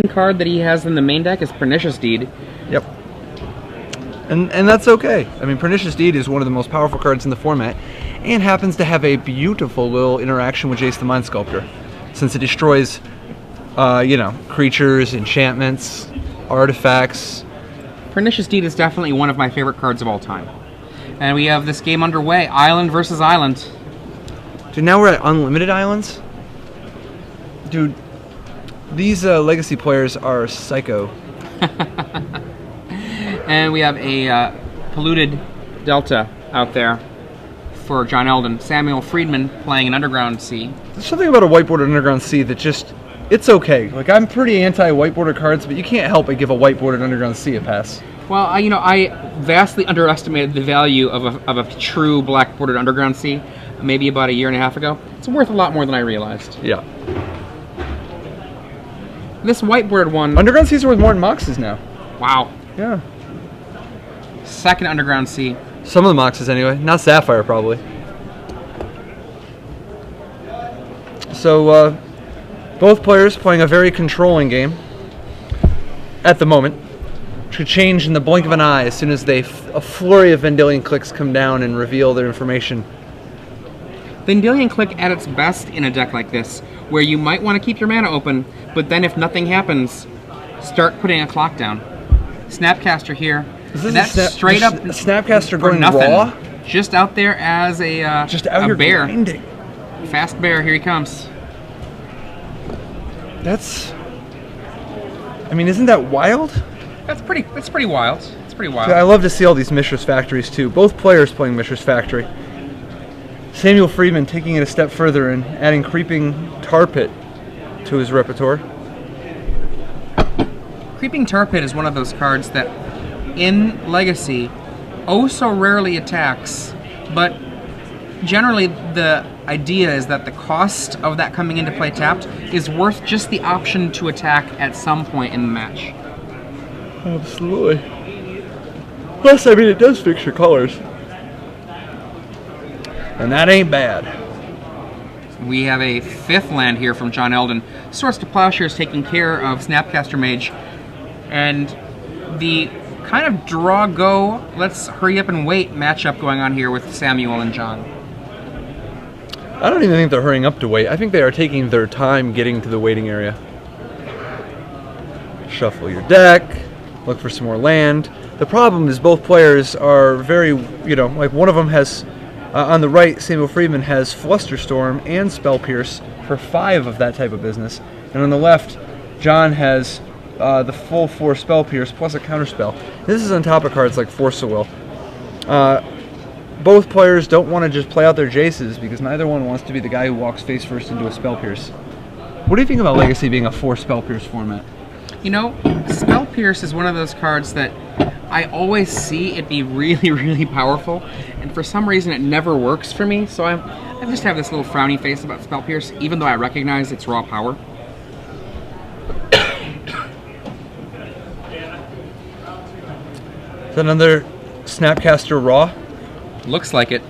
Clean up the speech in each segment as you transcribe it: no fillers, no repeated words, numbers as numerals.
card that he has in the main deck is Pernicious Deed. Yep. And that's okay. I mean, Pernicious Deed is one of the most powerful cards in the format, and happens to have a beautiful little interaction with Jace the Mind Sculptor, since it destroys, you know, creatures, enchantments, artifacts. Pernicious Deed is definitely one of my favorite cards of all time. And we have this game underway, Island versus Island. Dude, now we're at unlimited islands? Dude, these Legacy players are psycho. And we have a polluted Delta out there for John Elden. Samuel Friedman playing an Underground Sea. There's something about a whiteboarded Underground Sea that just, it's okay. Like, I'm pretty anti-whiteboarded cards, but you can't help but give a whiteboarded Underground Sea a pass. Well, I vastly underestimated the value of a true black-bordered Underground Sea maybe about a year and a half ago. It's worth a lot more than I realized. Yeah. This whiteboarded one... Underground Seas are worth more than Moxes now. Wow. Yeah. Second Underground Sea. Some of the Moxes anyway. Not Sapphire, probably. So, both players playing a very controlling game at the moment. Could change in the blink of an eye as soon as a flurry of Vendilion clicks come down and reveal their information. Vendilion Click at its best in a deck like this, where you might want to keep your mana open, but then if nothing happens, start putting a clock down. Snapcaster here. Is this that's straight up Snapcaster going nothing. raw? Just out there as a just out here bear. grinding. Fast bear, here he comes. That's, I mean, isn't that wild? That's pretty wild. It's pretty wild. I love to see all these Mishra's Factories too. Both players playing Mishra's Factory. Samuel Friedman taking it a step further and adding Creeping Tar Pit to his repertoire. Creeping Tar Pit is one of those cards that, in Legacy, oh so rarely attacks, but generally the idea is that the cost of that coming into play tapped is worth just the option to attack at some point in the match. Absolutely. Plus, I mean, it does fix your colors. And that ain't bad. We have a fifth land here from John Elden. Swords to Plowshares taking care of Snapcaster Mage. And the kind of draw-go, let's hurry up and wait matchup going on here with Samuel and John. I don't even think they're hurrying up to wait. I think they are taking their time getting to the waiting area. Shuffle your deck. Look for some more land. The problem is both players are very, you know, like one of them has, on the right, Samuel Friedman has Flusterstorm and Spell Pierce for 5 of that type of business. And on the left, John has the full 4 Spell Pierce plus a Counterspell. This is on top of cards like Force of Will. Both players don't want to just play out their Jaces because neither one wants to be the guy who walks face first into a Spell Pierce. What do you think about Legacy being a 4 Spell Pierce format? You know, Spell Pierce is one of those cards that I always see it be really, really powerful, and for some reason it never works for me, so I just have this little frowny face about Spell Pierce, even though I recognize its raw power. Is that another Snapcaster Raw? Looks like it.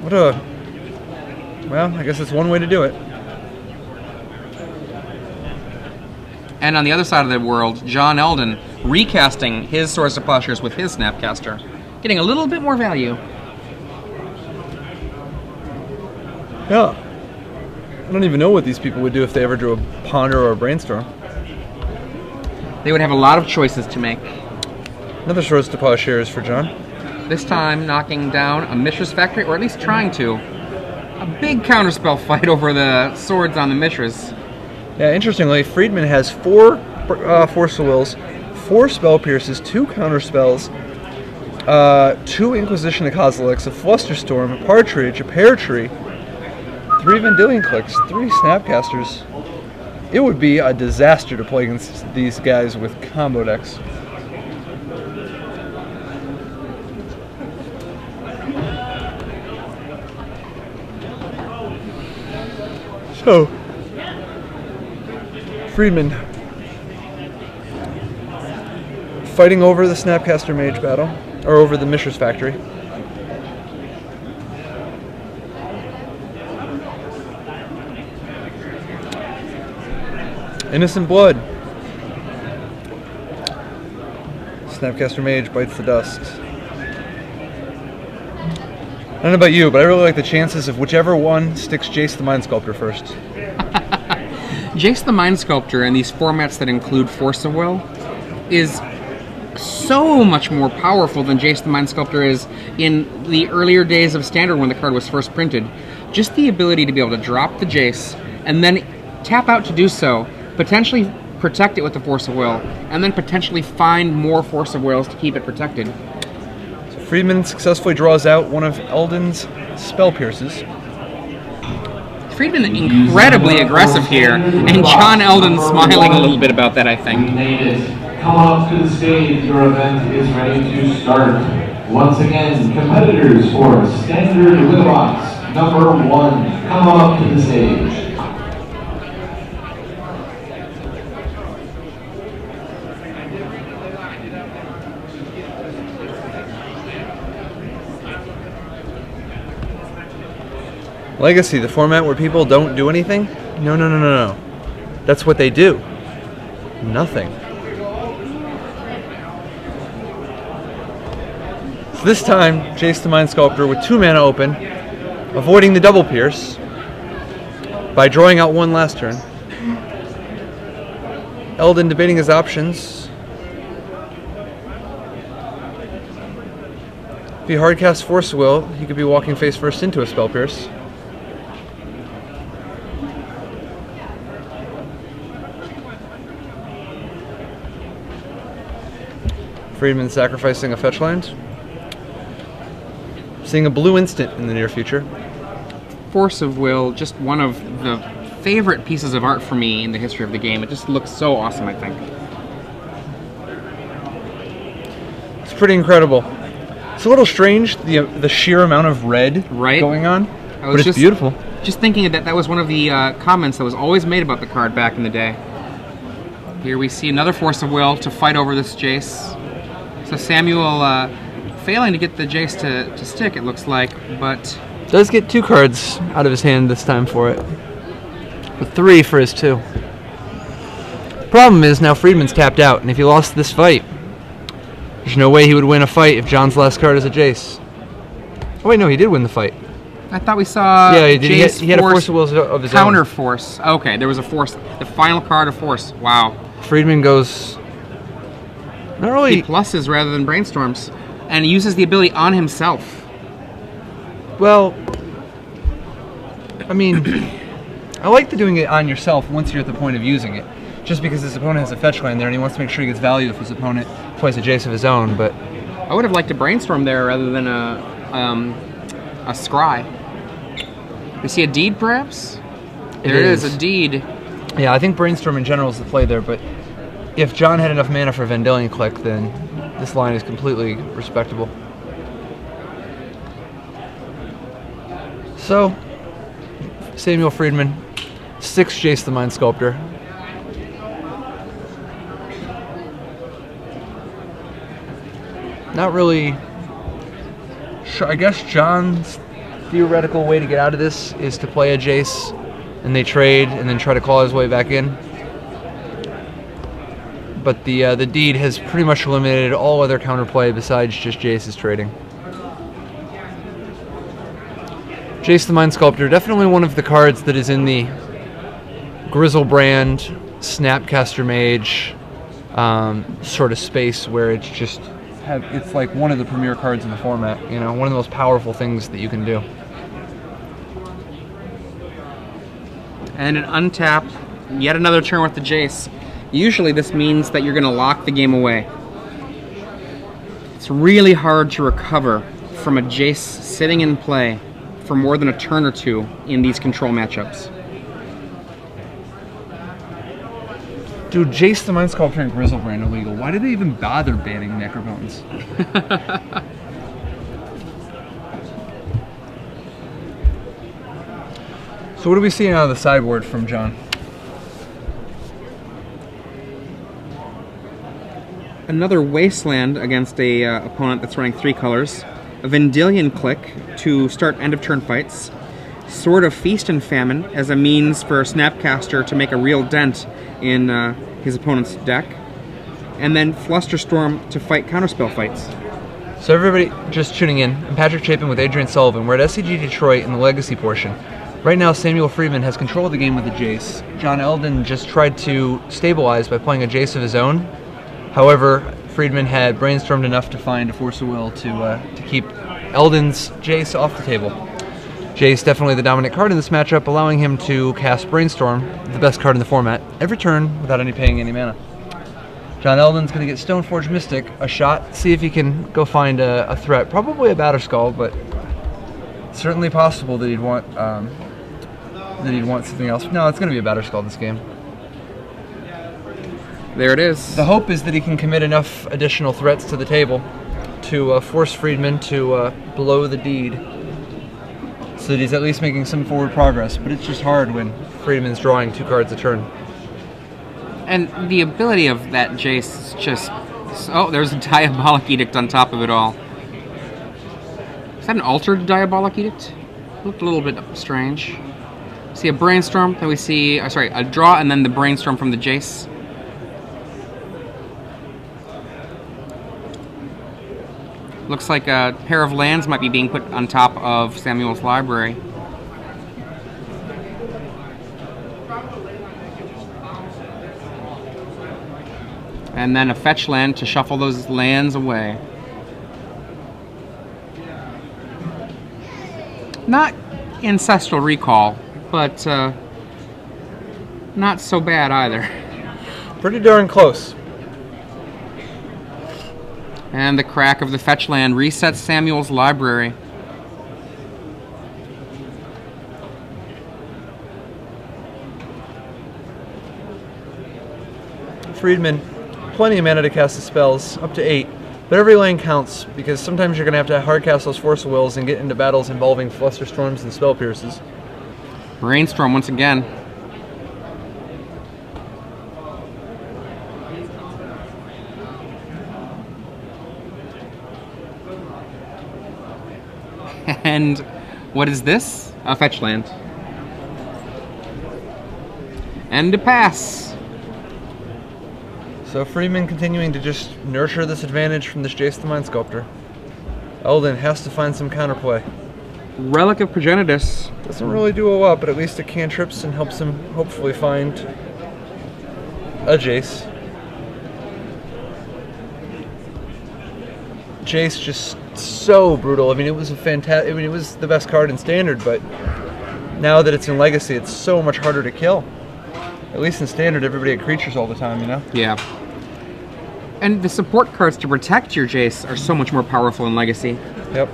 What a... Well, I guess it's one way to do it. And on the other side of the world, John Elden recasting his Swords to Plowshares with his Snapcaster, getting a little bit more value. Yeah. I don't even know what these people would do if they ever drew a Ponder or a Brainstorm. They would have a lot of choices to make. Another Swords to Plowshares for John. This time knocking down a Mishra's Factory, or at least trying to. A big counterspell fight over the swords on the Mishras. Yeah, interestingly, Friedman has 4 Force of Wills, 4 Spell Pierces, 2 Counterspells, 2 Inquisition of Kozilek's, a Flusterstorm, a Partridge, a Pear Tree, 3 Vendilion Clicks, 3 Snapcasters. It would be a disaster to play against these guys with combo decks. So, Friedman fighting over the Snapcaster Mage battle, or over the Mishra's Factory. Innocent blood. Snapcaster Mage bites the dust. I don't know about you, but I really like the chances of whichever one sticks Jace the Mind Sculptor first. Jace the Mind Sculptor in these formats that include Force of Will is so much more powerful than Jace the Mind Sculptor is in the earlier days of Standard when the card was first printed. Just the ability to be able to drop the Jace and then tap out to do so, potentially protect it with the Force of Will, and then potentially find more Force of Wills to keep it protected. Friedman successfully draws out one of Elden's Spell Pierces. Friedman incredibly aggressive here, and John Elden smiling a little bit about that, I think. Come up to the stage, your event is ready to start. Once again, competitors for Standard with a Box, number 1, come up to the stage. Legacy, the format where people don't do anything? No. That's what they do. Nothing. So this time, Jace the Mind Sculptor with 2 mana open, avoiding the double pierce by drawing out 1 last turn. Elden debating his options. If he hardcasts Force Will, he could be walking face first into a Spell Pierce. Friedman sacrificing a fetch land. Seeing a blue instant in the near future. Force of Will, just one of the favorite pieces of art for me in the history of the game. It just looks so awesome, I think. It's pretty incredible. It's a little strange, the sheer amount of red going on, but it's beautiful. Just thinking that was one of the comments that was always made about the card back in the day. Here we see another Force of Will to fight over this Jace. So Samuel failing to get the Jace to stick, it looks like, but... Does get 2 cards out of his hand this time for it. But 3 for his 2. Problem is, now Friedman's tapped out, and if he lost this fight, there's no way he would win a fight if John's last card is a Jace. Oh wait, no, he did win the fight. I thought we saw he did. He had a Force of Will of his counter own. Force. Okay, there was a Force. The final card of Force. Wow. Friedman goes... Not really... He pluses rather than brainstorms, and uses the ability on himself. Well, I mean, I like doing it on yourself once you're at the point of using it. Just because his opponent has a fetch land there and he wants to make sure he gets value if his opponent plays a Jace of his own, but... I would have liked to brainstorm there rather than a scry. We see a deed, perhaps? There it is, a deed. Yeah, I think brainstorm in general is the play there, but if John had enough mana for Vendilion Click, then this line is completely respectable. So, Samuel Friedman, 6 Jace the Mind Sculptor. Not really sure. I guess John's theoretical way to get out of this is to play a Jace, and they trade, and then try to claw his way back in. But the deed has pretty much eliminated all other counterplay besides just Jace's trading. Jace the Mind Sculptor, definitely one of the cards that is in the Grizzlebrand, Snapcaster Mage sort of space where it's just it's like one of the premier cards in the format, you know, one of the most powerful things that you can do. And an untap, yet another turn with the Jace. Usually this means that you're going to lock the game away. It's really hard to recover from a Jace sitting in play for more than a turn or 2 in these control matchups. Dude, Jace the Mind Sculptor and Grizzlebrand illegal. Why did they even bother banning Necrobones? So what are we seeing out of the sideboard from John? Another Wasteland against a opponent that's running 3 colors. A Vendilion Click to start end of turn fights. Sword of Feast and Famine as a means for Snapcaster to make a real dent in his opponent's deck. And then Flusterstorm to fight counterspell fights. So everybody just tuning in, I'm Patrick Chapin with Adrian Sullivan. We're at SCG Detroit in the Legacy portion. Right now, Samuel Friedman has control of the game with the Jace. John Elden just tried to stabilize by playing a Jace of his own. However, Friedman had brainstormed enough to find a Force of Will to keep Elden's Jace off the table. Jace definitely the dominant card in this matchup, allowing him to cast Brainstorm, the best card in the format, every turn without paying any mana. John Elden's going to get Stoneforge Mystic a shot, see if he can go find a threat. Probably a Batterskull, but certainly possible that he'd want something else. No, it's going to be a Batterskull this game. There it is. The hope is that he can commit enough additional threats to the table to force Friedman to blow the deed, so that he's at least making some forward progress. But it's just hard when Friedman's drawing 2 cards a turn. And the ability of that Jace is just... Oh, there's a Diabolic Edict on top of it all. Is that an altered Diabolic Edict? Looked a little bit strange. See a Brainstorm, then we see... a draw, and then the Brainstorm from the Jace. Looks like a pair of lands might be being put on top of Samuel's library. And then a fetch land to shuffle those lands away. Not Ancestral Recall, but not so bad either. Pretty darn close. And the crack of the fetch land resets Samuel's library. Friedman, plenty of mana to cast the spells, up to 8. But every lane counts, because sometimes you're going to have hardcast those Force of Wills and get into battles involving Flusterstorms and Spell Pierces. Brainstorm once again. And what is this? A fetch land. And a pass. So Friedman continuing to just nurture this advantage from this Jace the Mind Sculptor. Elden has to find some counterplay. Relic of Progenitus. Doesn't really do a lot, but at least it cantrips and helps him hopefully find a Jace. Jace just so brutal. I mean, it was a fantastic. I mean, it was the best card in Standard, but now that it's in Legacy, it's so much harder to kill. At least in Standard, everybody had creatures all the time, you know? Yeah. And the support cards to protect your Jace are so much more powerful in Legacy. Yep.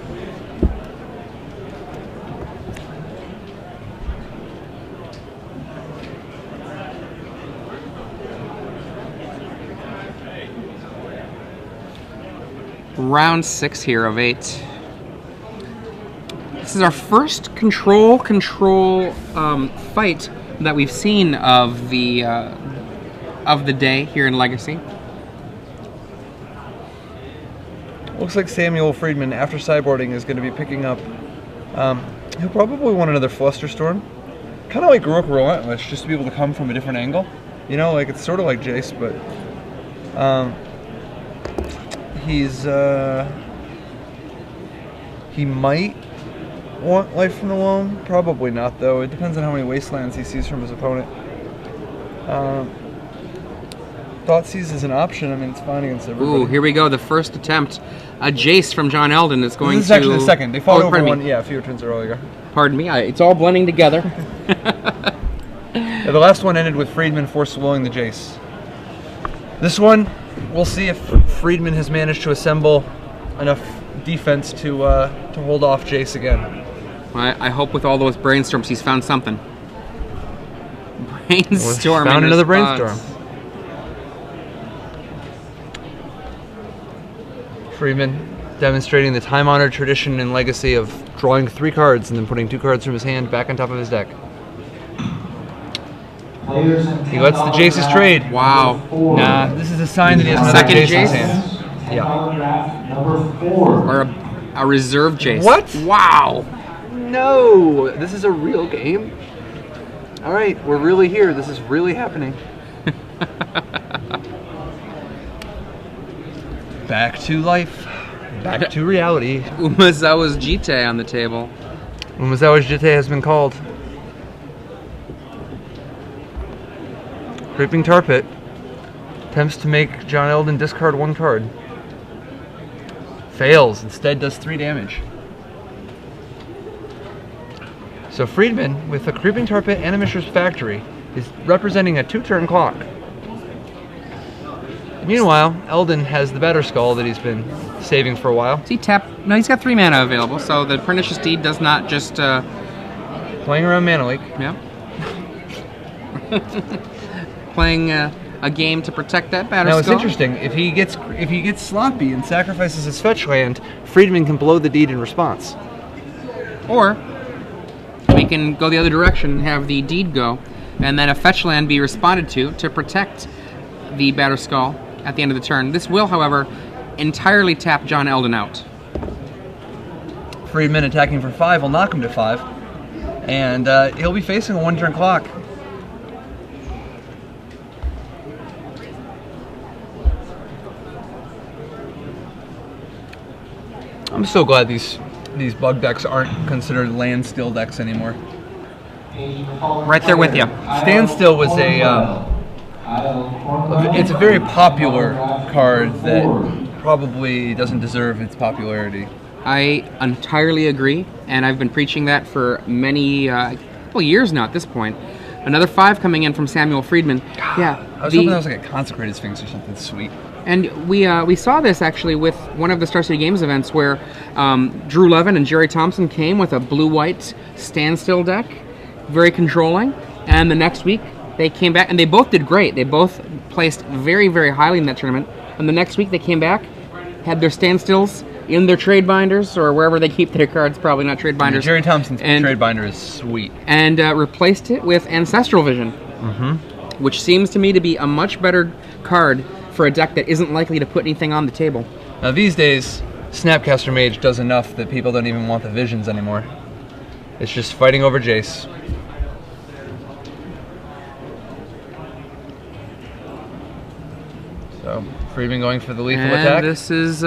Round 6 here of 8. This is our first control fight that we've seen of the day here in Legacy. Looks like Samuel Friedman, after sideboarding, is going to be picking up. He'll probably want another Flusterstorm. Kind of like Rook Relentless, just to be able to come from a different angle. You know, like it's sort of like Jace, but he might want Life from the Loam. Probably not, though. It depends on how many Wastelands he sees from his opponent. Thoughtseize is an option. I mean, it's fine against everybody. Ooh, here we go. The first attempt. A Jace from John Elden is going to... This is actually the second. They fought over one, me. yeah, a few turns earlier. Pardon me. It's all blending together. Yeah, the last one ended with Friedman force willing the Jace. This one, we'll see if Friedman has managed to assemble enough defense to hold off Jace again. I hope with all those brainstorms he's found something. Brainstorm. Found another brainstorm. Friedman demonstrating the time-honored tradition and legacy of drawing 3 cards and then putting 2 cards from his hand back on top of his deck. He lets the Jaces trade. Wow. Nah, this is a sign that he has another Second Jace in his Jace? hand. Yeah. Number 4. Or a reserve Jace. What? Wow. no! This is a real game? Alright, we're really here. This is really happening. Back to life. Back to reality. Umezawa's Jite on the table. Umezawa's Jite has been called. Creeping Tar Pit attempts to make John Elden discard 1 card. Fails, instead does 3 damage. So Friedman, with a Creeping Tar Pit and a Mishra's Factory, is representing a 2-turn clock. Meanwhile, Elden has the Batter Skull that he's been saving for a while. Does he tap? No, he's got 3 mana available, so the Pernicious Deed does not just... Playing around Mana Leak. Yeah. Playing a game to protect that Batter Now Skull. it's interesting, if he gets sloppy and sacrifices his fetch land, Friedman can blow the deed in response. Or we can go the other direction and have the Deed go, and then a fetch land be responded to protect the Batter Skull at the end of the turn. This will, however, entirely tap John Elden out. Friedman attacking for 5 will knock him to 5, and he'll be facing a 1-turn clock. I'm so glad these bug decks aren't considered land still decks anymore. Right there with you. Standstill was it's a very popular card that probably doesn't deserve its popularity. I entirely agree, and I've been preaching that for many couple years now at this point. Another 5 coming in from Samuel Friedman. Yeah, I was hoping that was like a Consecrated Sphinx or something sweet. And we saw this actually with one of the Star City Games events where Drew Levin and Jerry Thompson came with a blue-white Standstill deck, very controlling, and the next week they came back, and they both did great. They both placed very, very highly in that tournament, and the next week they came back, had their Standstills in their trade binders, or wherever they keep their cards, probably not trade binders. Jerry Thompson's trade binder is sweet. And replaced it with Ancestral Vision, which seems to me to be a much better card for a deck that isn't likely to put anything on the table. Now these days, Snapcaster Mage does enough that people don't even want the visions anymore. It's just fighting over Jace. So, Friedman going for the lethal attack. This is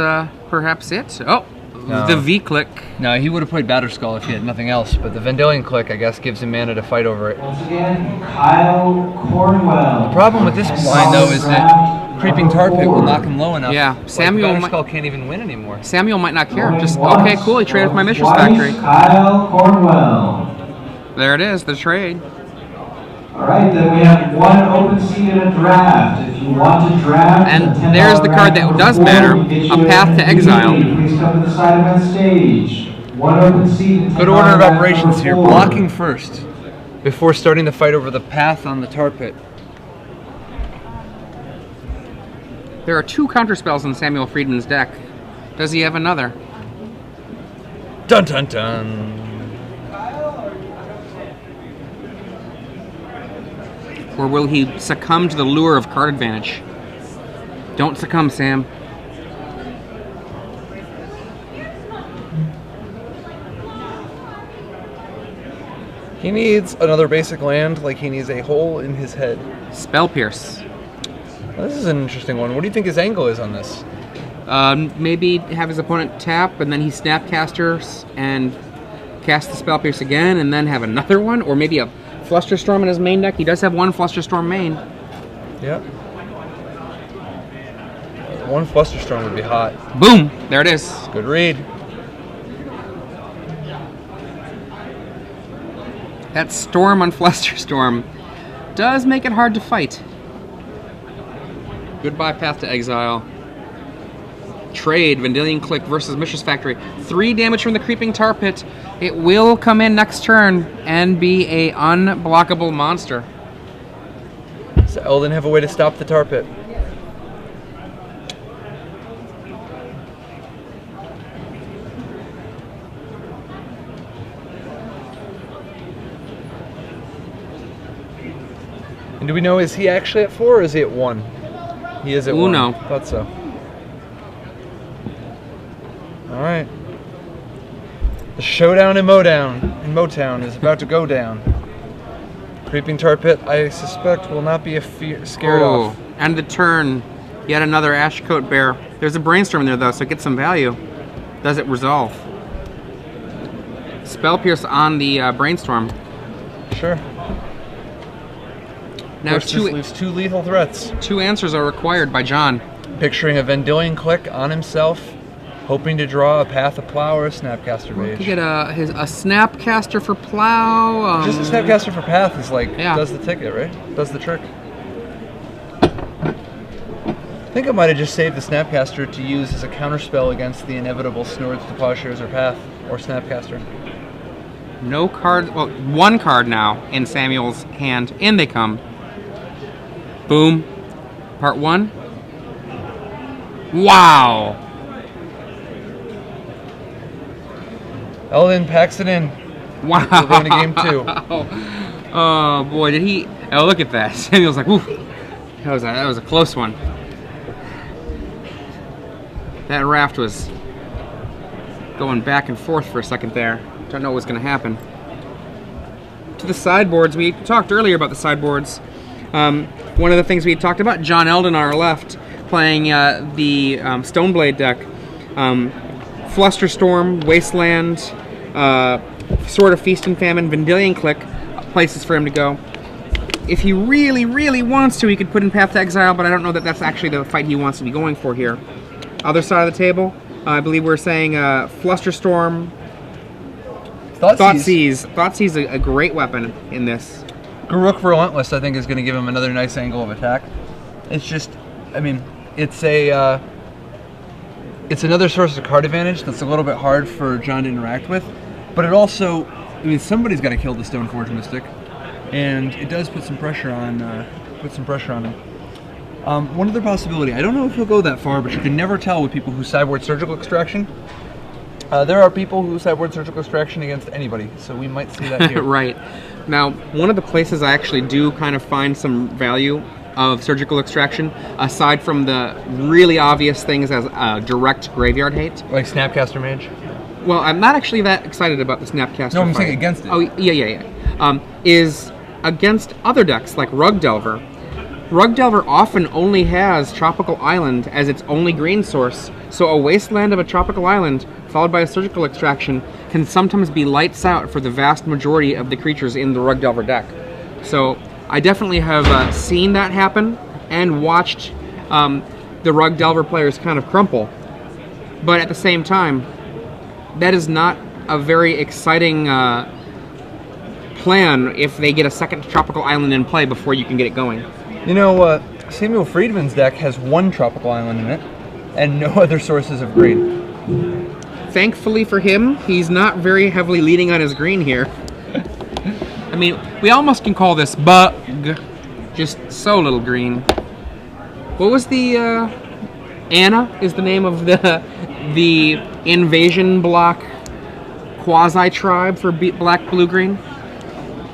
perhaps it. Oh, No. the V-click. No, he would have played Batter Skull if he had nothing else, but the Vendilion Click, I guess, gives him mana to fight over it. Once again, Kyle Cornwell. The problem with this line, though, is that Creeping Tar Pit will knock him low enough. Yeah, Samuel Batter might- Skull can't even win anymore. Samuel might not care. Just, okay, cool, he traded with my Mishra's Factory. Kyle Cornwell. There it is, the trade. All right, then we have 1 open seat in a draft. If you want to draft, And a $10 there's the card that draft does before matter, we get a you Path an to Exile. MVP. Please come to the side event stage. 1 open seat. and Good $10 order of draft operations here. before. Blocking first, before starting the fight over the path on the Tar Pit. There are 2 counterspells in Samuel Friedman's deck. Does he have another? Dun dun dun. Or will he succumb to the lure of card advantage? Don't succumb, Sam. He needs another basic land, like he needs a hole in his head. Spell Pierce. Well, this is an interesting one. What do you think his angle is on this? Maybe have his opponent tap, and then he Snapcasters and cast the Spell Pierce again, and then have another one, or maybe a Flusterstorm in his main deck. He does have 1 Flusterstorm main. Yeah. One Flusterstorm would be hot. Boom! There it is. Good read. That Storm on Flusterstorm does make it hard to fight. Goodbye, Path to Exile. Trade, Vendilion Click versus Mishra's Factory. 3 damage from the Creeping Tar Pit. It will come in next turn and be a unblockable monster. Does Elden have a way to stop the Tar Pit? And do we know, is he actually at 4 or is he at 1? He is at 1. Uno. Thought so. Alright. The showdown in Motown is about to go down. Creeping tar pit, I suspect, will not be scared off. And the turn, yet another Ashcoat Bear. There's a brainstorm there though, so get some value. Does it resolve? Spell Pierce on the brainstorm. Sure. Now this leaves 2 lethal threats. 2 answers are required by John. Picturing a Vendilion click on himself, hoping to draw a Path of Plow or a Snapcaster Mage. You get a Snapcaster for Plow. Just a Snapcaster for Path is like, yeah. Does the ticket, right? Does the trick. I think I might have just saved the Snapcaster to use as a counterspell against the inevitable Snords to Plowshares or Path or Snapcaster. No card, well, 1 card now in Samuel's hand. In they come. Boom. Part 1. Wow. Elden packs it in. Wow. We're going to game 2. Oh boy, did he? Oh, look at that. Samuel's like, woof. That was a close one. That raft was going back and forth for a second there. Don't know what was going to happen. To the sideboards, we talked earlier about the sideboards. One of the things we talked about, John Elden on our left, playing the Stoneblade deck. Flusterstorm, Wasteland, Sword of Feast and Famine, Vendilion Click, places for him to go. If he really, really wants to, he could put in Path to Exile, but I don't know that that's actually the fight he wants to be going for here. Other side of the table, I believe we're saying Flusterstorm, Thoughtseize. Thoughtseize is a great weapon in this. Garruk Relentless, I think, is going to give him another nice angle of attack. It's just, I mean, it's another source of card advantage that's a little bit hard for John to interact with, but it also, I mean, somebody's got to kill the Stoneforge Mystic, and it does put some pressure on him. One other possibility, I don't know if he'll go that far, but you can never tell with people who sideboard Surgical Extraction. There are people who sideboard Surgical Extraction against anybody, so we might see that here. Right. Now, one of the places I actually do kind of find some value of Surgical Extraction, aside from the really obvious things as direct graveyard hate. Like Snapcaster Mage? Well, I'm not actually that excited about the Snapcaster. No, I'm fight. saying against it. Oh, yeah. Is against other decks like Rug Delver. Rug Delver often only has Tropical Island as its only green source, so a Wasteland of a Tropical Island followed by a Surgical Extraction can sometimes be lights out for the vast majority of the creatures in the Rug Delver deck. So I definitely have seen that happen and watched the Rug Delver players kind of crumple. But at the same time, that is not a very exciting plan if they get a second Tropical Island in play before you can get it going. You know, Samuel Friedman's deck has 1 Tropical Island in it and no other sources of green. Thankfully for him, he's not very heavily leaning on his green here. I mean, we almost can call this bug. Just so little green. What was the Anna is the name of the invasion block quasi tribe for black blue green?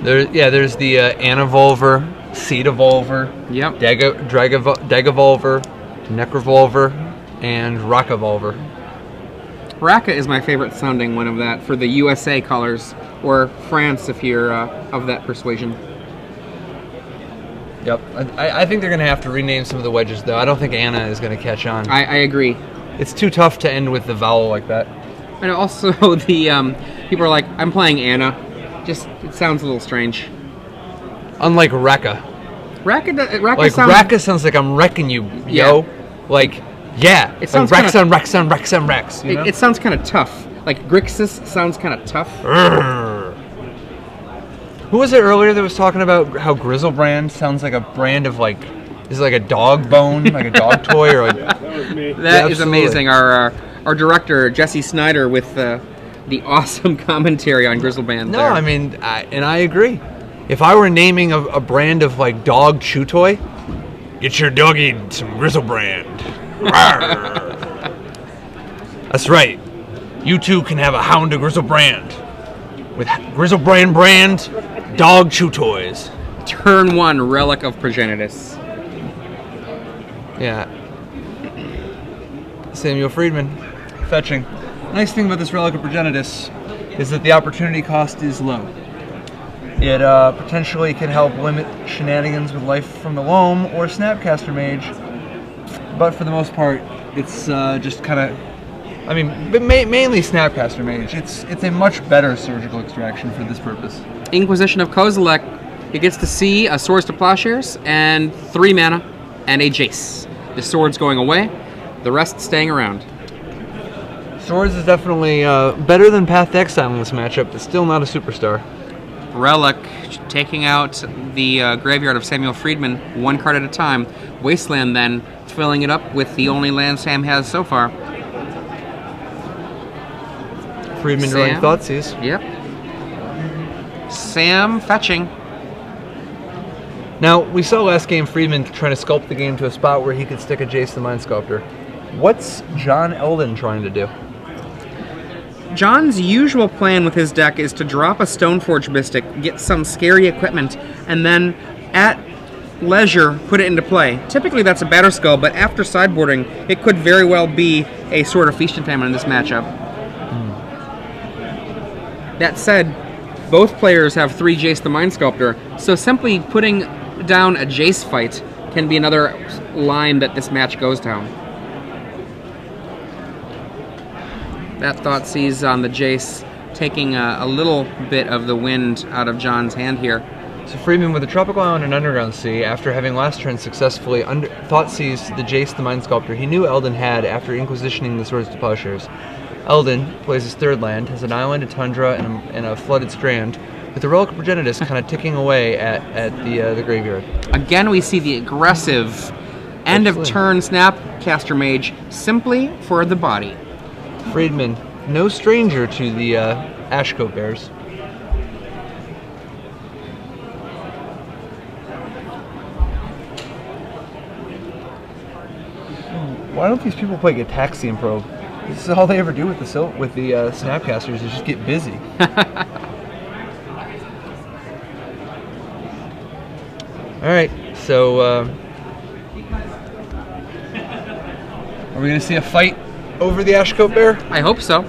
There's the Anavolver, Seed Evolver, yep, Degavolver, Necrovolver, and Rockavolver. Raka is my favorite sounding one of that for the USA colors, or France if you're of that persuasion. Yep, I think they're going to have to rename some of the wedges, though. I don't think Anna is going to catch on. I agree. It's too tough to end with the vowel like that. And also, the people are like, I'm playing Anna. Just, it sounds a little strange. Unlike Raka. Raka like, sounds... Raka sounds like I'm wrecking you, yo. Like, yeah. It sounds like Rex. You know? It sounds kind of tough. Like, Grixis sounds kind of tough. Who was it earlier that was talking about how Grizzlebrand sounds like a brand of, like, is it like a dog bone, like a dog toy, or like... That was me. That is amazing. Our director, Jesse Snyder, with the awesome commentary on Grizzlebrand. No, there. I mean, I agree. If I were naming a brand of, like, dog chew toy, get your doggy some Grizzlebrand. That's right. You too can have a Hound of Grizzlebrand. With Grizzlebrand brand dog chew toys. Turn 1, Relic of Progenitus. Yeah. Samuel Friedman. Fetching. Nice thing about this Relic of Progenitus, is that the opportunity cost is low. It potentially can help limit shenanigans with Life from the Loam or Snapcaster Mage, but for the most part, it's just kind of, I mean, mainly Snapcaster Mage. It's a much better surgical extraction for this purpose. Inquisition of Kozilek, it gets to see a Swords to Plowshares and 3 mana and a Jace. The Sword's going away, the rest staying around. Swords is definitely better than Path to Exile in this matchup, but still not a superstar. Relic, taking out the graveyard of Samuel Friedman, 1 card at a time. Wasteland then, filling it up with the only land Sam has so far. Friedman drawing Thoughtseize. Yep. Sam fetching. Now, we saw last game Friedman trying to sculpt the game to a spot where he could stick a Jace the Mind Sculptor. What's John Elden trying to do? John's usual plan with his deck is to drop a Stoneforge Mystic, get some scary equipment, and then at leisure put it into play. Typically that's a Batterskull, but after sideboarding, it could very well be a Sword of Feast and Famine in this matchup. That said, both players have 3 Jace the Mind Sculptor, so simply putting down a Jace fight can be another line that this match goes down. That Thoughtseize on the Jace, taking a little bit of the wind out of John's hand here. So Friedman with a Tropical Island and Underground Sea, after having last turn successfully Thoughtseized the Jace the Mind Sculptor he knew Elden had after inquisitioning the Swords to Plowshares. Elden plays his 3rd land, has an island, a tundra, and a flooded strand, with the Relic of Progenitus kind of ticking away at the graveyard. Again, we see the aggressive end-of-turn Snapcaster Mage simply for the body. Friedman, no stranger to the Ashcoat Bears. Why don't these people play Gitaxian Probe? This is all they ever do with the Snapcasters is just get busy. All right, so are we going to see a fight over the Ashcoat Bear? I hope so.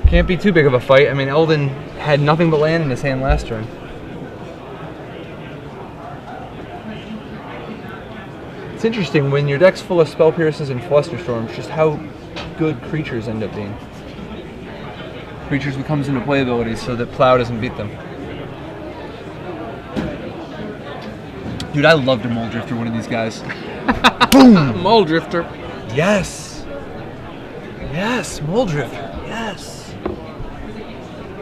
Can't be too big of a fight. I mean, Elden had nothing but land in his hand last turn. It's interesting when your deck's full of Spell Pierces and Flusterstorms, just how good creatures end up being. Creatures becomes into play abilities so that Plow doesn't beat them. Dude, I love to Mold Drifter one of these guys. Boom! Mold Drifter. Yes! Yes, Mold Drifter. Yes!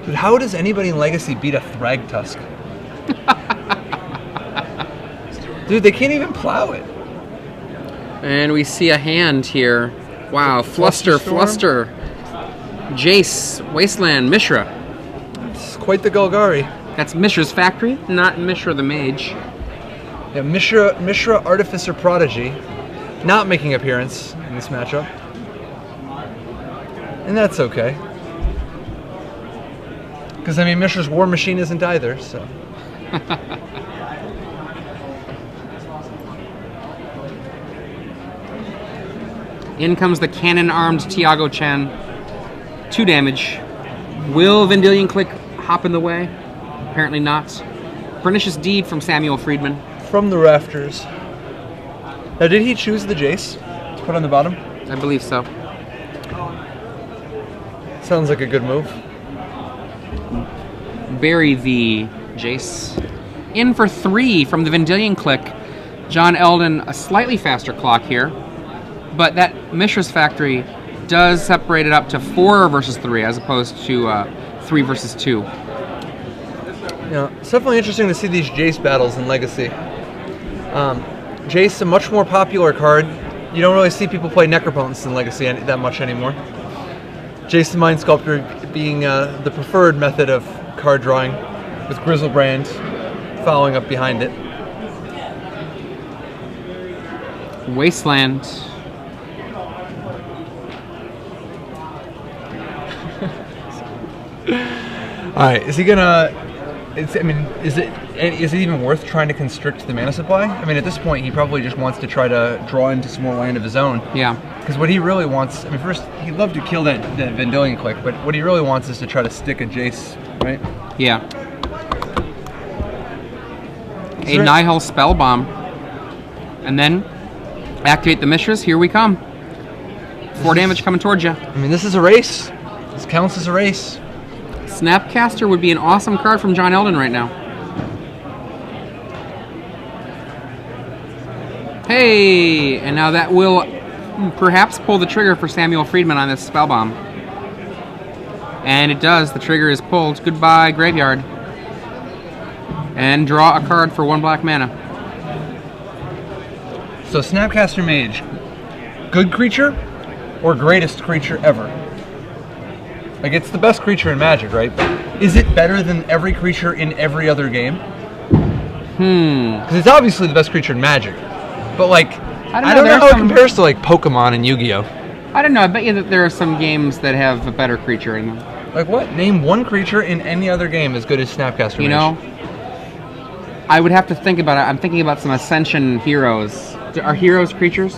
Dude, how does anybody in Legacy beat a Thragtusk? Dude, they can't even plow it. And we see a hand here. Wow, Fluster. Jace, Wasteland, Mishra. It's quite the Golgari. That's Mishra's Factory, not Mishra the Mage. Yeah, Mishra Artificer Prodigy, not making appearance in this matchup. And that's okay. Because, I mean, Mishra's War Machine isn't either, so. In comes the cannon-armed Tiago Chen. 2 damage. Will Vendilion Click hop in the way? Apparently not. Pernicious Deed from Samuel Friedman. From the rafters. Now, did he choose the Jace to put on the bottom? I believe so. Sounds like a good move. Bury the Jace. In for 3 from the Vendilion Click. John Elden, a slightly faster clock here. But that Mishra's Factory does separate it up to 4 versus 3 as opposed to 3 versus 2. Yeah, it's definitely interesting to see these Jace battles in Legacy. Jace, a much more popular card. You don't really see people play Necropotence in Legacy that much anymore. Jace the Mind Sculptor being the preferred method of card drawing, with Grizzlebrand following up behind it. Wasteland. All right, is he gonna? Is it is it even worth trying to constrict the mana supply? I mean, at this point, he probably just wants to try to draw into some more land of his own. Yeah. Because what he really wants, I mean, first, he'd love to kill that Vendilion Click, but what he really wants is to try to stick a Jace, right? Yeah. A Nihil Spellbomb. And then activate the Mishras. Here we come. 4 damage coming towards you. I mean, this is a race. This counts as a race. Snapcaster would be an awesome card from John Elden right now. Hey! And now that will perhaps pull the trigger for Samuel Friedman on this Spellbomb. And it does. The trigger is pulled. Goodbye, Graveyard. And draw a card for 1 black mana. So Snapcaster Mage, good creature or greatest creature ever? Like, it's the best creature in Magic, right? But is it better than every creature in every other game? Because it's obviously the best creature in Magic. But, like, I don't know how it compares to, like, Pokemon and Yu-Gi-Oh! I don't know. I bet you that there are some games that have a better creature in them. Like what? Name one creature in any other game as good as Snapcaster Mage. You know, I would have to think about it. I'm thinking about some Ascension heroes. Are heroes creatures?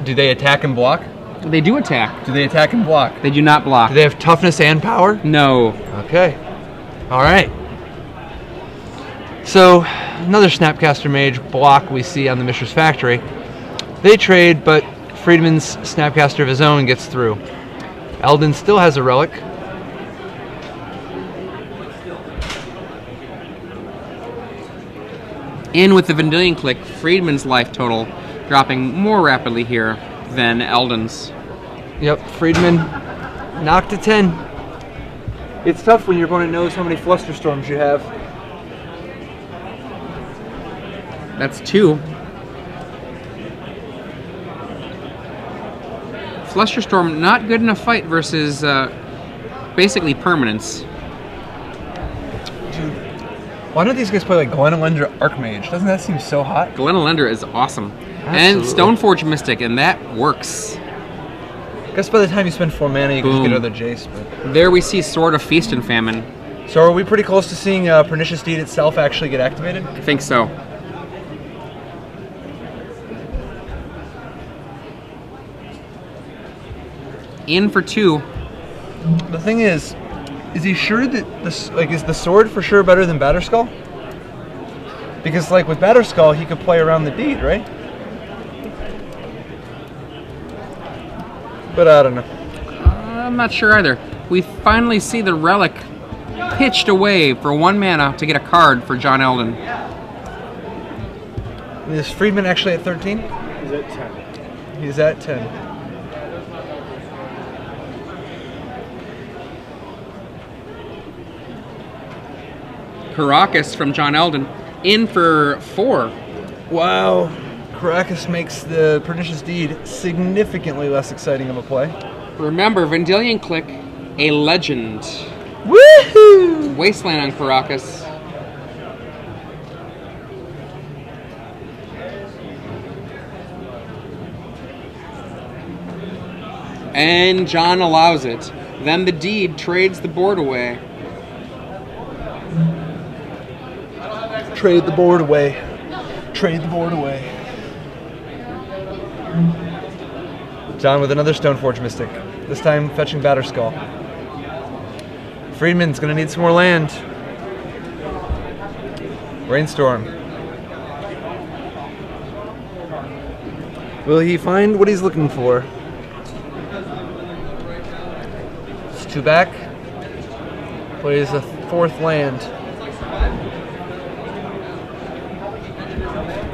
Do they attack and block? They do attack. Do they attack and block? They do not block. Do they have toughness and power? No. Okay. All right. So, another Snapcaster Mage block we see on the Mishra's Factory. They trade, but Friedman's Snapcaster of his own gets through. Elden still has a relic. In with the Vendilion Click, Friedman's life total dropping more rapidly here than Elden's. Yep, Friedman knocked to 10. It's tough when your opponent knows how many Flusterstorms you have. That's 2. Flusterstorm not good in a fight versus basically permanents. Dude, why don't these guys play like Glenelender Archmage? Doesn't that seem so hot? Glenelender is awesome. Absolutely. And Stoneforge Mystic, and that works. I guess by the time you spend 4 mana, you can just Boom. get another Jace. But... There we see Sword of Feast and Famine. So are we pretty close to seeing Pernicious Deed itself actually get activated? I think so. In for 2. The thing is he sure that this, like, is the sword for sure better than Batterskull? Because like with Batterskull, he could play around the deed, right? But I don't know. I'm not sure either. We finally see the relic pitched away for 1 mana to get a card for John Elden. Is Friedman actually at 13? He's at 10. He's at 10. Caracas from John Elden in for 4. Wow. Caracas makes the Pernicious Deed significantly less exciting of a play. Remember, Vendilion Click, a legend. Woohoo! Wasteland on Caracas. And John allows it. Then the deed trades the board away. Trade the board away. Trade the board away. John with another Stoneforge Mystic. This time fetching Batterskull. Friedman's gonna need some more land. Rainstorm. Will he find what he's looking for? It's 2 back. Plays a 4th land.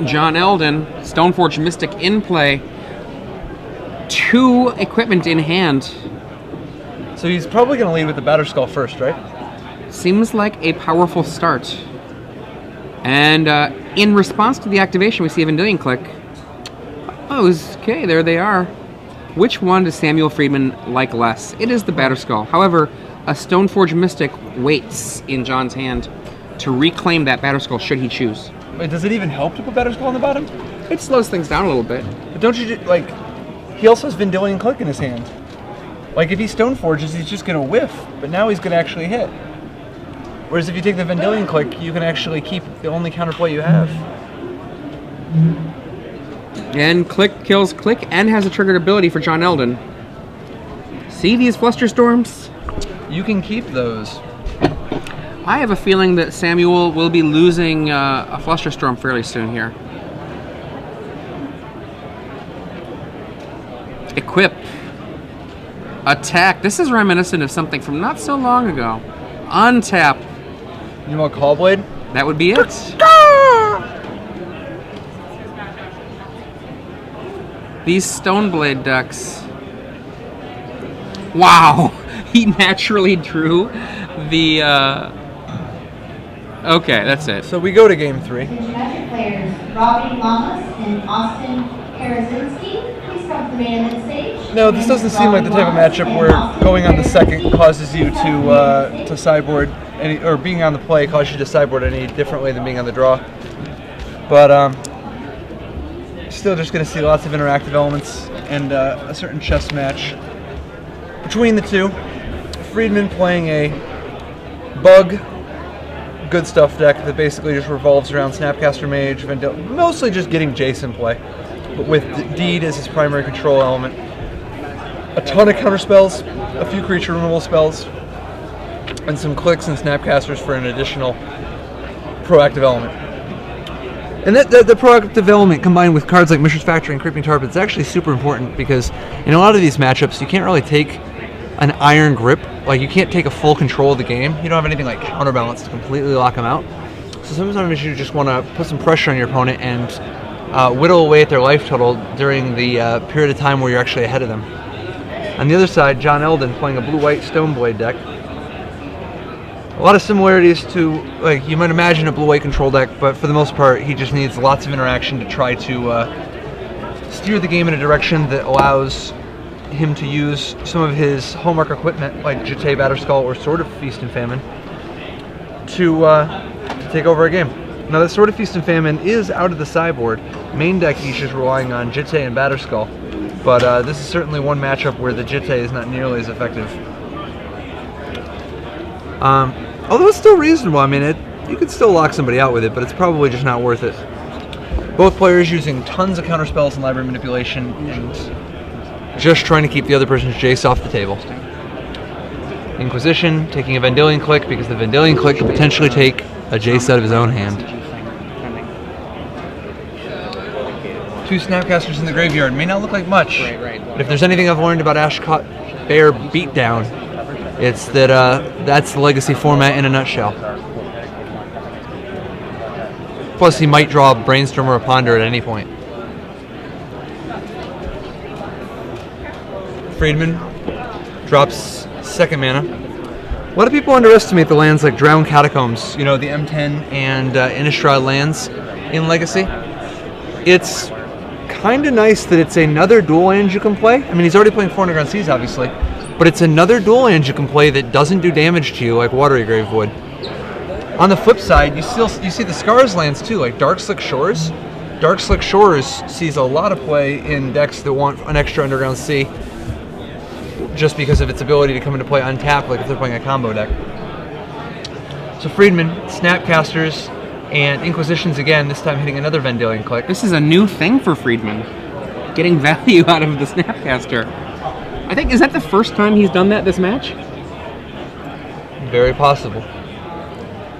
John Elden, Stoneforge Mystic in play. 2 equipment in hand. So he's probably going to lead with the Batterskull first, right? Seems like a powerful start. And in response to the activation, we see a Vendilion Click. Oh, okay, there they are. Which one does Samuel Friedman like less? It is the Batterskull. However, a Stoneforge Mystic waits in John's hand to reclaim that Batterskull should he choose. Wait, does it even help to put Batterskull on the bottom? It slows things down a little bit. But don't you, like, he also has Vendilion Click in his hand. Like, if he Stoneforges, he's just going to whiff, but now he's going to actually hit. Whereas if you take the Vendilion Click, you can actually keep the only counterplay you have. And Click kills Click and has a triggered ability for John Elden. See these Flusterstorms? You can keep those. I have a feeling that Samuel will be losing a Flusterstorm fairly soon here. Equip. Attack. This is reminiscent of something from not so long ago. Untap. You want Callblade? That would be it. These Stoneblade decks. Wow. He naturally drew the... Okay, that's it. So we go to game 3. Magic players Robbie Lamas and Austin Karazinski, please come to the main event stage. No, this doesn't seem like the type of matchup where going on the second causes you to sideboard, or being on the play causes you to sideboard any differently than being on the draw. But still just going to see lots of interactive elements and a certain chess match between the two. Friedman playing a bug good stuff deck that basically just revolves around Snapcaster Mage, mostly just getting Jason play, but with Deed as his primary control element. A ton of counter spells, a few creature removal spells, and some clicks and Snapcasters for an additional proactive element. And the proactive element combined with cards like Mishra's Factory and Creeping Tarpon is actually super important because in a lot of these matchups you can't really take an iron grip. Like, you can't take a full control of the game. You don't have anything like counterbalance to completely lock them out. So sometimes you just want to put some pressure on your opponent and whittle away at their life total during the period of time where you're actually ahead of them. On the other side, John Elden playing a blue-white Stoneblade deck. A lot of similarities to, like, you might imagine a blue-white control deck, but for the most part, he just needs lots of interaction to try to steer the game in a direction that allows him to use some of his hallmark equipment like Jitte, Batterskull, or Sword of Feast and Famine to take over a game. Now that Sword of Feast and Famine is out of the sideboard. Main deck he's just relying on Jitte and Batterskull, but this is certainly one matchup where the Jitte is not nearly as effective. Although it's still reasonable. I mean, you could still lock somebody out with it, but it's probably just not worth it. Both players using tons of counterspells and library manipulation and just trying to keep the other person's Jace off the table. Inquisition taking a Vendilion Click because the Vendilion Click could potentially take a Jace out of his own hand. 2 Snapcasters in the graveyard may not look like much, but if there's anything I've learned about Ashcot Bear Beatdown, it's that that's the Legacy format in a nutshell. Plus, he might draw a Brainstorm or a Ponder at any point. Friedman drops second mana. A lot of people underestimate the lands like Drowned Catacombs, you know, the M10 and Innistrad lands in Legacy. It's kind of nice that it's another dual land you can play. I mean, he's already playing 4 Underground Seas, obviously, but it's another dual land you can play that doesn't do damage to you like Watery Grave would. On the flip side, you see the Scars lands too, like Darkslick Shores. Darkslick Shores sees a lot of play in decks that want an extra Underground Sea, just because of its ability to come into play untapped, like if they're playing a combo deck. So Friedman, Snapcasters, and Inquisitions again, this time hitting another Vendilion Click. This is a new thing for Friedman. Getting value out of the Snapcaster. I think, is that the first time he's done that this match? Very possible.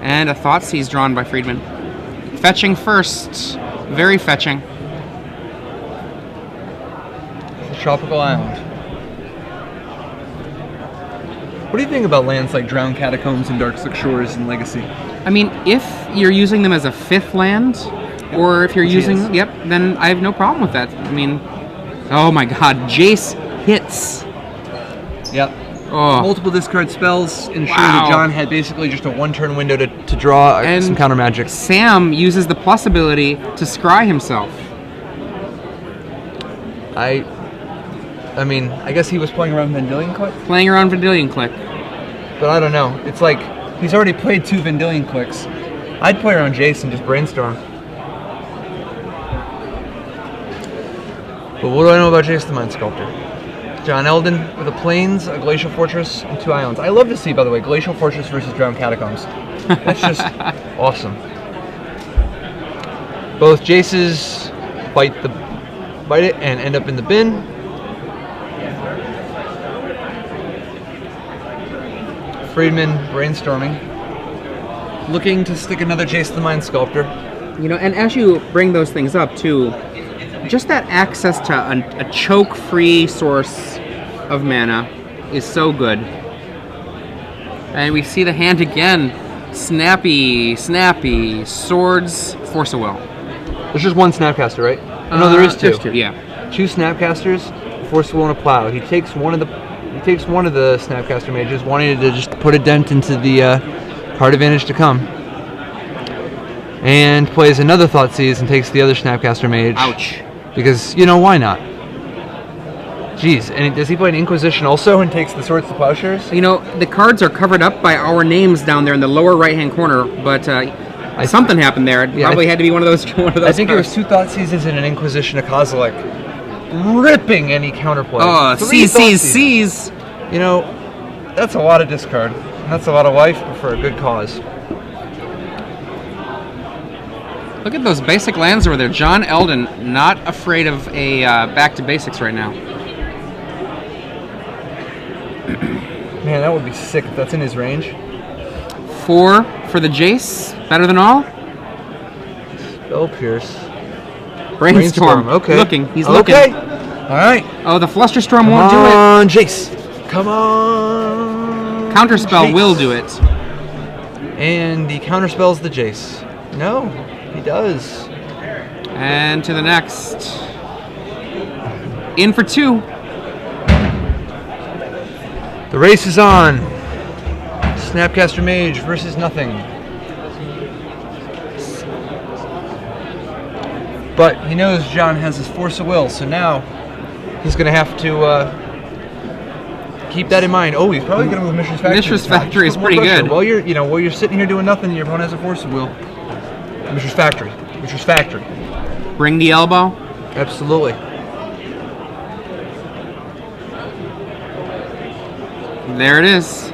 And a Thoughtseize drawn by Friedman. Fetching first. Very fetching. Tropical Island. What do you think about lands like Drowned Catacombs and Darkslick Shores in Legacy? I mean, if you're using them as a 5th land, or if you're using... Yep, then I have no problem with that. I mean... Oh my god, Jace hits. Yep. Oh. Multiple discard spells ensure that John had basically just a 1-turn window to draw some counter magic. Sam uses the plus ability to scry himself. I mean, I guess he was playing around Vendilion Click? Playing around Vendilion Click. But I don't know. It's like, he's already played 2 Vendilion Clicks. I'd play around Jace and just brainstorm. But what do I know about Jace the Mind Sculptor? John Elden with a Plains, a Glacial Fortress, and 2 islands. I love to see, by the way, Glacial Fortress versus Drowned Catacombs. That's just awesome. Both Jaces bite it and end up in the bin. Friedman brainstorming, looking to stick another Jace the Mind Sculptor. You know, and as you bring those things up too, just that access to a choke-free source of mana is so good. And we see the hand again. Snappy, swords, Force of Will. There's just one Snapcaster, right? No, there is two. There's two, yeah. 2 Snapcasters, Force of Will, and a Plow. He takes one of the Snapcaster mages, wanting to just put a dent into the card advantage to come, and plays another Thoughtseize and takes the other Snapcaster mage. Ouch. Because, you know, why not? Jeez, and does he play an Inquisition also and takes the Swords to Plowshares? You know, the cards are covered up by our names down there in the lower right-hand corner, but something happened there. It probably had to be one of those. I think cards. It was 2 Thoughtseizes and an Inquisition of Kozilek, ripping any counterplay. Oh, C's. You know, that's a lot of discard. That's a lot of life, but for a good cause. Look at those basic lands over there. John Elden, not afraid of a back to basics right now. Man, that would be sick if that's in his range. 4 for the Jace. Better than all? Spell Pierce. Brainstorm. Okay. He's looking. Okay. All right. Oh, the Flusterstorm won't do it. Come on, Jace. Come on. Counterspell Jace. will do it. And he counterspells the Jace. No, he does. And to the next. In for 2. The race is on. Snapcaster Mage versus nothing. But he knows John has his Force of Will, so now he's going to have to keep that in mind. Oh, he's probably going to move Mishra's Factory. Mishra's Factory is pretty good. While you're sitting here doing nothing, your opponent has a Force of Will. Mishra's Factory. Bring the elbow. Absolutely. There it is.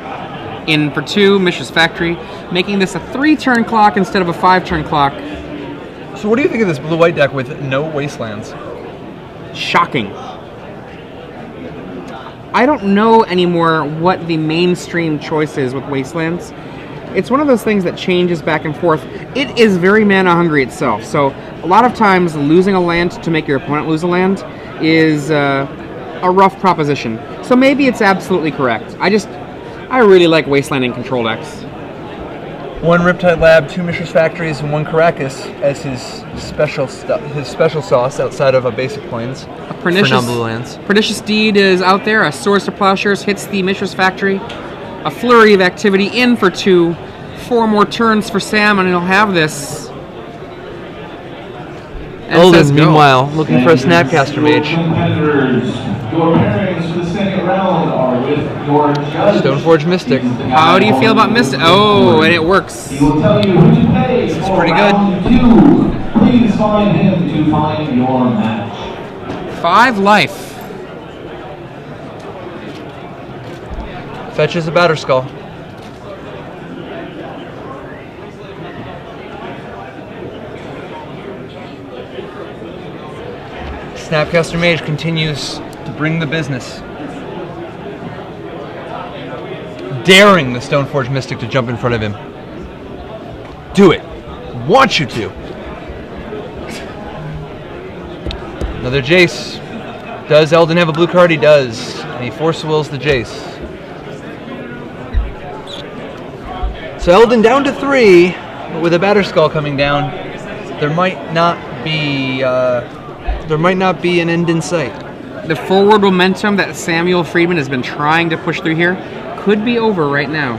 In for 2, Mishra's Factory, making this a 3-turn clock instead of a 5-turn clock. So what do you think of this blue-white deck with no Wastelands? Shocking. I don't know anymore what the mainstream choice is with Wastelands. It's one of those things that changes back and forth. It is very mana hungry itself, so a lot of times losing a land to make your opponent lose a land is a rough proposition. So maybe it's absolutely correct. I really like Wastelanding control decks. 1 Riptide Lab, 2 Mishra's Factories, and 1 Caracas as his special sauce outside of a basic plains for non-blue lands. Pernicious Deed is out there. A Swords to Plowshares hits the Mishra's Factory. A flurry of activity in for 2. 4 more turns for Sam, and he'll have this. Elden, meanwhile, looking for a Snapcaster Mage. Your pairings for the second round are with your judge. Stoneforge Mystic. How do you feel about Mystic? Oh, and it works. He will tell you who to pay This is for pretty good. round 2. Please find him to find your match. 5 life. Fetches a Batterskull. Snapcaster Mage continues to bring the business. Daring the Stoneforge Mystic to jump in front of him. Do it. Want you to. Another Jace. Does Elden have a blue card? He does. And he Force Wills the Jace. So Elden down to 3, but with a Batterskull coming down, there might not be an end in sight. The forward momentum that Samuel Friedman has been trying to push through here could be over right now.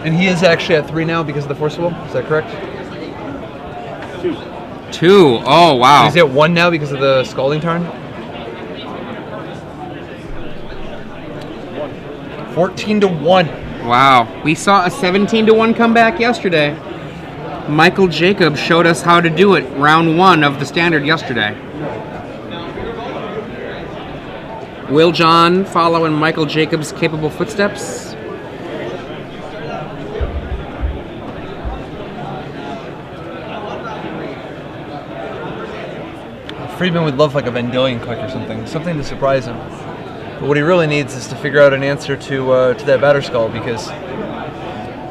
And he is actually at 3 now because of the Force Will. Is that correct? 2. Oh, wow. He's at 1 now because of the Scalding Tarn. 14-1. Wow. We saw a 17-1 comeback yesterday. Michael Jacobs showed us how to do it round 1 of the standard yesterday. Will John follow in Michael Jacobs' capable footsteps? Friedman would love like a Vendilion click or something to surprise him. But what he really needs is to figure out an answer to that Batterskull, because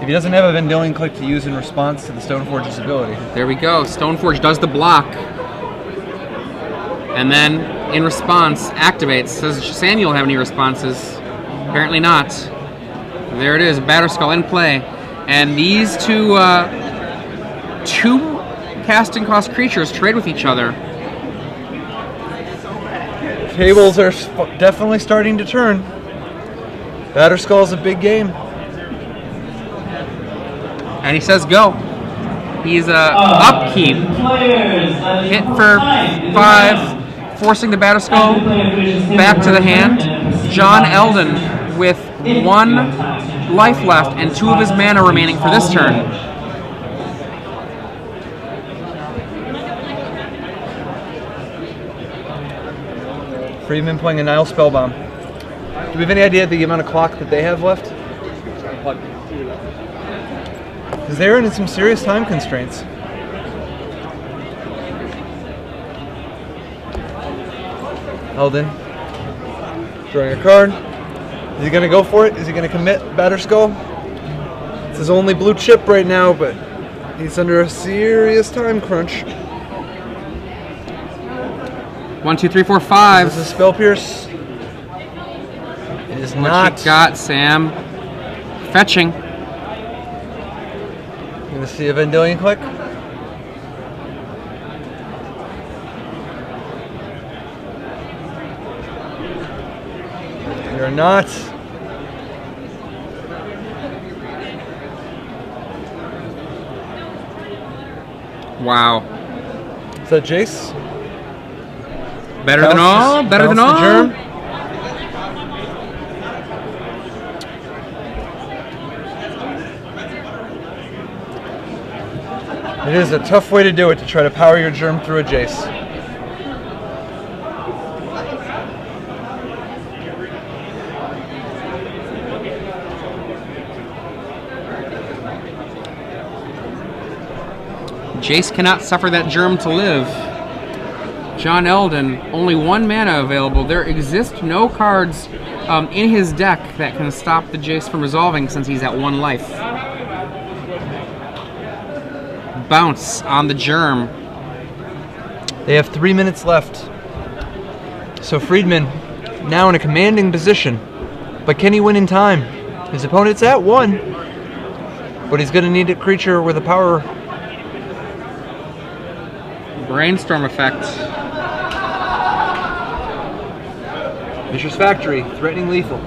if he doesn't have a Vendilion click to use in response to the Stoneforge's ability. There we go. Stoneforge does the block. And then, in response, activates. Does Samuel have any responses? Apparently not. There it is, Batterskull in play. And these two casting cost creatures trade with each other. Tables are definitely starting to turn. Batterskull's a big game. And he says go. He's upkeep. Hit for 5, forcing the Batterskull back to the hand. John Elden with 1 life left and 2 of his mana remaining for this turn. Friedman playing a Nile Spellbomb. Do we have any idea the amount of clock that they have left? Because they're in some serious time constraints. Elden drawing a card. Is he going to go for it? Is he going to commit Batterskull? It's his only blue chip right now, but he's under a serious time crunch. 1, 2, 3, 4, 5. Is this a Spell Pierce? It is not. What you got, Sam? Fetching. Gonna see a Vendilion click. You're not. Wow. Is that Jace? Better than all? Better than all? The germ. It is a tough way to do it, to try to power your germ through a Jace. Jace cannot suffer that germ to live. John Elden, only 1 mana available. There exist no cards in his deck that can stop the Jace from resolving since he's at 1 life. Bounce on the germ. They have 3 minutes left. So Friedman now in a commanding position. But can he win in time? His opponent's at 1. But he's going to need a creature with a power. Brainstorm effect. Mishra's Factory, threatening lethal.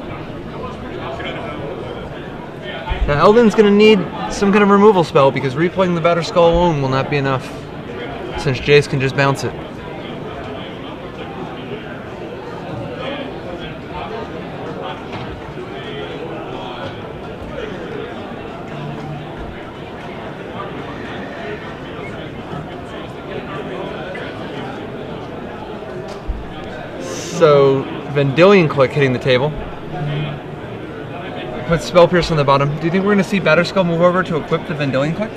Now Elden's going to need some kind of removal spell because replaying the Batterskull alone will not be enough, since Jace can just bounce it. So, Vendilion click hitting the table. Put Spell Pierce on the bottom. Do you think we're going to see Batterskull move over to equip the Vendilion click?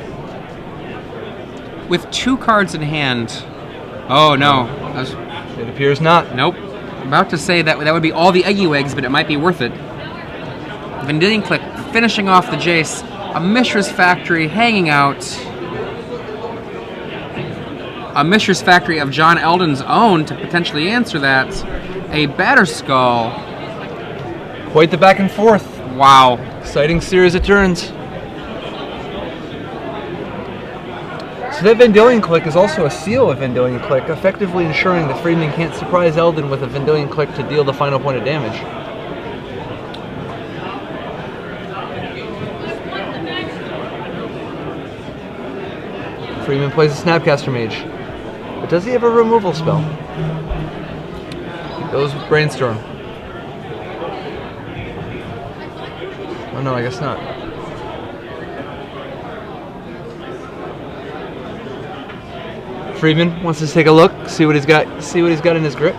With 2 cards in hand. Oh no. It appears not. Nope. About to say that would be all the Eggy Wigs, but it might be worth it. Vendilion click finishing off the Jace. A Mishra's Factory hanging out. A Mishra's Factory of John Elden's own to potentially answer that. A Batterskull. Quite the back and forth. Wow. Exciting series of turns. So that Vendilion click is also a seal of Vendilion click, effectively ensuring that Friedman can't surprise Elden with a Vendilion click to deal the final point of damage. Friedman plays a Snapcaster Mage. But does he have a removal spell? He goes with Brainstorm. Oh no, I guess not. Friedman wants to take a look, see what he's got in his grip.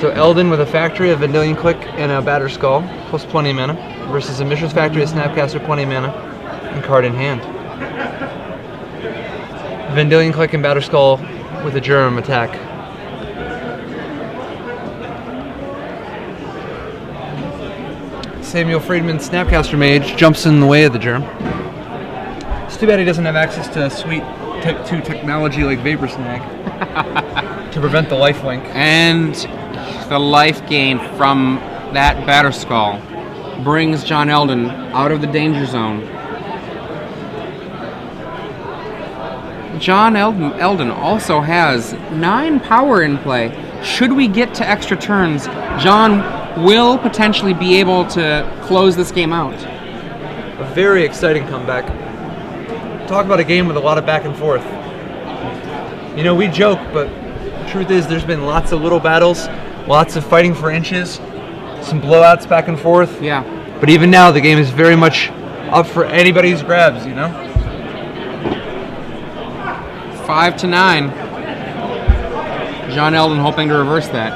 So Elden with a Factory, a Vendilion Click, and a Batter Skull, plus 20 mana, versus a Mishra's Factory, a Snapcaster, 20 mana, and card in hand. Vendilion Click and Batter Skull with a Germ attack. Samuel Friedman, Snapcaster Mage, jumps in the way of the Germ. It's too bad he doesn't have access to sweet Type 2 technology like Vapor Snag to prevent the lifelink. And the life gain from that Batter Skull brings John Elden out of the danger zone. John Elden also has 9 power in play. Should we get to extra turns, John will potentially be able to close this game out. A very exciting comeback. Talk about a game with a lot of back and forth. You know, we joke, but the truth is there's been lots of little battles, lots of fighting for inches, some blowouts back and forth. Yeah. But even now, the game is very much up for anybody's grabs, you know? 5-9. John Elden hoping to reverse that.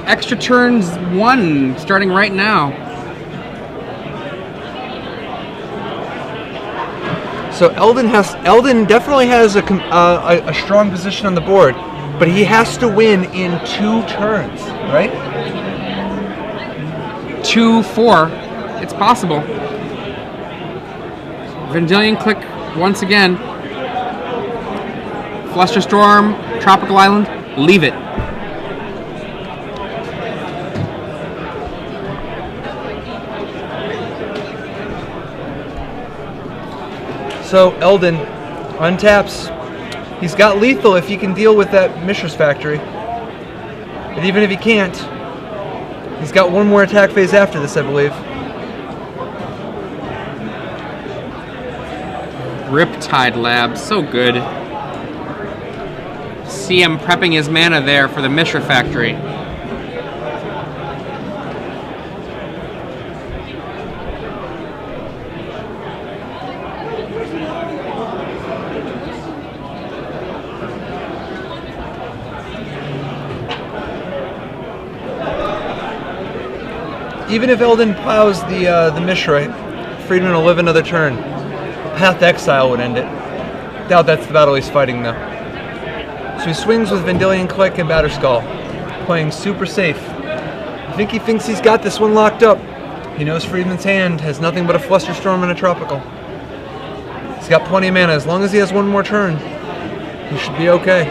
Extra turns 1, starting right now. So Elden definitely has a strong position on the board, but he has to win in 2 turns, right? 2-4. It's possible. Vendilion Click once again. Flusterstorm, Tropical Island, leave it. So Elden untaps. He's got lethal if he can deal with that Mishra's Factory. But even if he can't, he's got 1 more attack phase after this, I believe. Riptide Lab, so good. See him prepping his mana there for the Mishra Factory. Even if Elden plows the Mishra, Friedman will live another turn. Path Exile would end it. Doubt that's the battle he's fighting though. So he swings with Vendilion Click and Batter Skull, playing super safe. I think he thinks he's got this one locked up. He knows Friedman's hand has nothing but a Flusterstorm and a Tropical. He's got plenty of mana. As long as he has 1 more turn, he should be okay.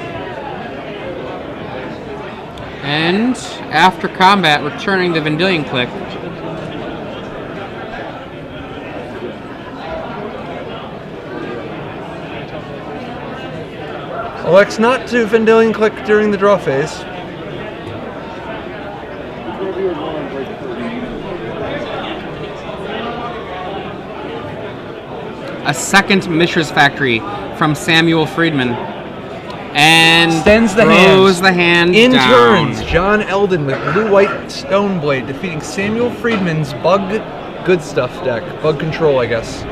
And after combat, returning the Vendilion Click. Elects not to Vendilion Click during the draw phase. A second Mishra's Factory from Samuel Friedman. And Extends the throws the hand In down. turns, John Elden with Blue-White Stoneblade defeating Samuel Friedman's Bug Good Stuff deck. Bug Control, I guess.